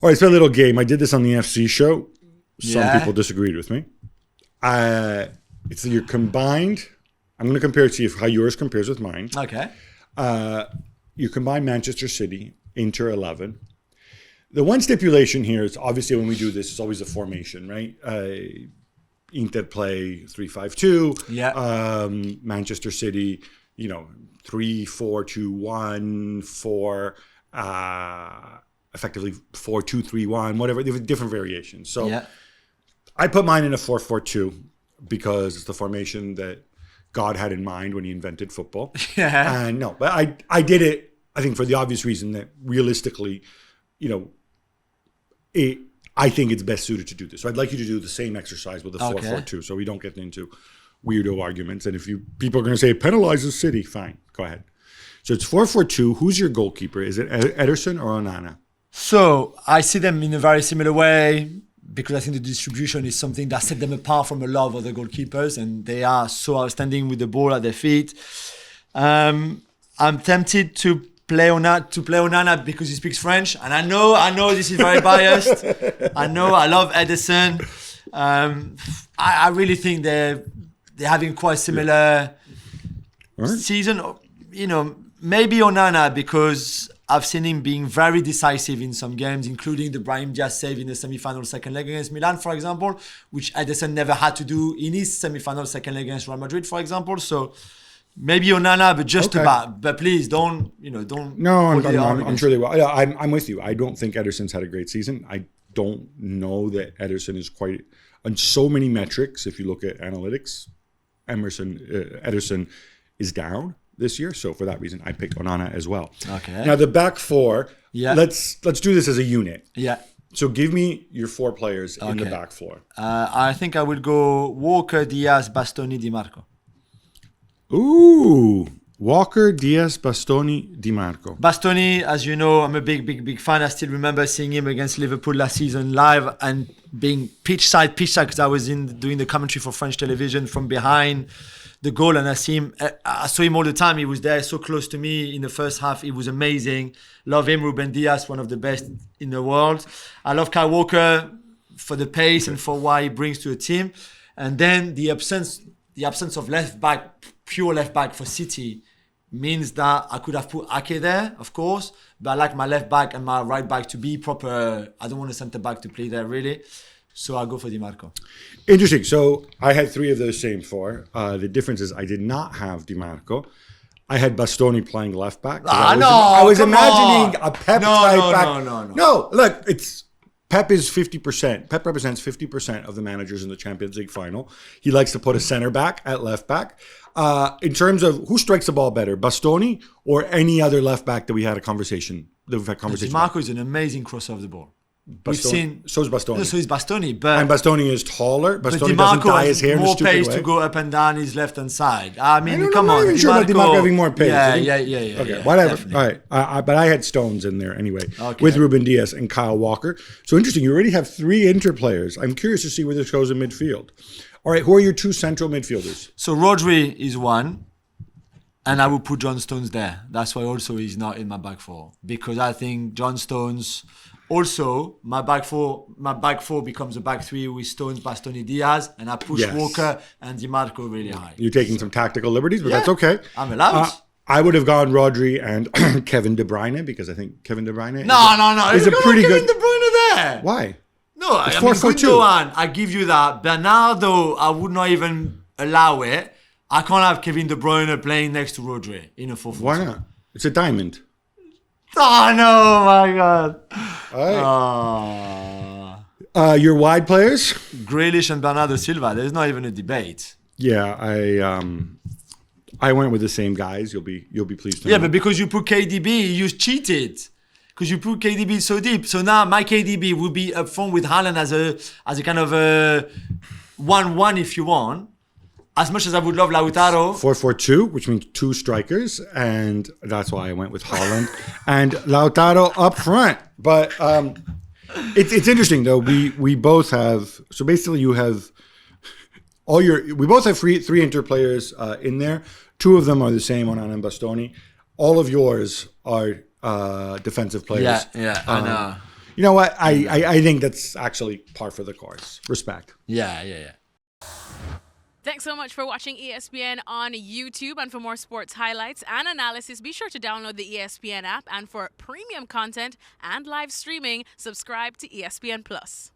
All right, so a little game. I did this on the FC show. Some Yeah. people disagreed with me. It's your combined. I'm going to compare it to you how yours compares with mine. Okay. You combine Manchester City, Inter 11. The one stipulation here is obviously when we do this, it's always a formation, right? Inter play 3-5-2. Yeah. Manchester City, 3-4-2-1, 4. Effectively 4-2-3-1, whatever. There were different variations. So Yeah. I put mine in a 4-4-2 because it's the formation that God had in mind when he invented football. Yeah. And no, but I did it, I think, for the obvious reason that realistically, I think it's best suited to do this. So I'd like you to do the same exercise with the 4-4-2 so we don't get into weirdo arguments. And if people are going to say it penalizes City, fine, go ahead. So it's 4-4-2. Who's your goalkeeper? Is it Ederson or Onana? So I see them in a very similar way because I think the distribution is something that set them apart from a lot of other goalkeepers, and they are so outstanding with the ball at their feet. I'm tempted to play Onana because he speaks French, and I know this is very biased. I know I love Ederson. I really think they're having quite similar season. Maybe Onana because I've seen him being very decisive in some games, including the Brahim Diaz save in the semi-final second leg against Milan, for example, which Ederson never had to do in his semi-final second leg against Real Madrid, for example. So maybe Onana, but just about. But please don't. No, I'm sure they will. I'm with you. I don't think Ederson's had a great season. I don't know that Ederson is quite on so many metrics. If you look at analytics, Ederson is down this year, so for that reason, I picked Onana as well. Okay. Now the back four. Yeah. Let's do this as a unit. Yeah. So give me your 4 players in the back four. I think I will go Walker, Diaz, Bastoni, Di Marco. Ooh, Walker, Diaz, Bastoni, Di Marco. Bastoni, as you know, I'm a big fan. I still remember seeing him against Liverpool last season live and being pitch side because I was doing the commentary for French television from behind the goal, and I saw him all the time. He was there so close to me in the first half. It was amazing. Love him. Ruben Diaz, one of the best in the world. I love Kyle Walker for the pace and for what he brings to a team. And then the absence of left back, pure left back for City means that I could have put Ake there, of course, but I like my left back and my right back to be proper. I don't want a centre back to play there really. So I'll go for Di Marco. Interesting. So I had 3 of those same 4. The difference is I did not have Di Marco. I had Bastoni playing left back. I was imagining a Pep type back. No, look, Pep is 50%. Pep represents 50% of the managers in the Champions League final. He likes to put a center back at left back. In terms of who strikes the ball better, Bastoni or any other left back that we've had conversation Di Marco is an amazing crosser of the ball. So is Bastoni. So is Bastoni, and Bastoni is taller. Bastoni doesn't dye his hair in a more stupid pace way. to go up and down his left hand side. I mean, come I'm on. not even sure about Di Marco having more pace. Yeah. Okay, whatever. Definitely. All right. But I had Stones in there anyway with Ruben Diaz and Kyle Walker. So interesting. You already have 3 Inter players. I'm curious to see where this goes in midfield. All right. Who are your 2 central midfielders? So Rodri is one. And I will put John Stones there. That's why also he's not in my back 4. Because I think John Stones... Also, my back four becomes a back 3 with Stones, Bastoni, Diaz, and I push Walker and Di Marco really high. You're taking some tactical liberties, but that's okay. I'm allowed. I would have gone Rodri and Kevin De Bruyne because I think Kevin De Bruyne No. is a pretty good... Kevin De Bruyne there. Why? No, I mean, Gundogan, I give you that. Bernardo, I would not even allow it. I can't have Kevin De Bruyne playing next to Rodri in a 4-4-2. Why not? It's a diamond. Oh, no, my God. All right. Your wide players? Grealish and Bernardo Silva. There's not even a debate. Yeah, I went with the same guys. You'll be pleased to know. Yeah, but because you put KDB, you cheated. Because you put KDB so deep. So now my KDB will be up front with Haaland as a kind of a 1-1 if you want. As much as I would love Lautaro. 4-4-2, which means 2 strikers, and that's why I went with Haaland and Lautaro up front. But it's interesting though. We both have, so basically you have we both have 3 Inter players in there. 2 of them are the same, Onana and Bastoni. All of yours are defensive players. Yeah, I know. You know what? I think that's actually par for the course. Respect. Yeah. Thanks so much for watching ESPN on YouTube. And for more sports highlights and analysis, be sure to download the ESPN app. And for premium content and live streaming, subscribe to ESPN Plus.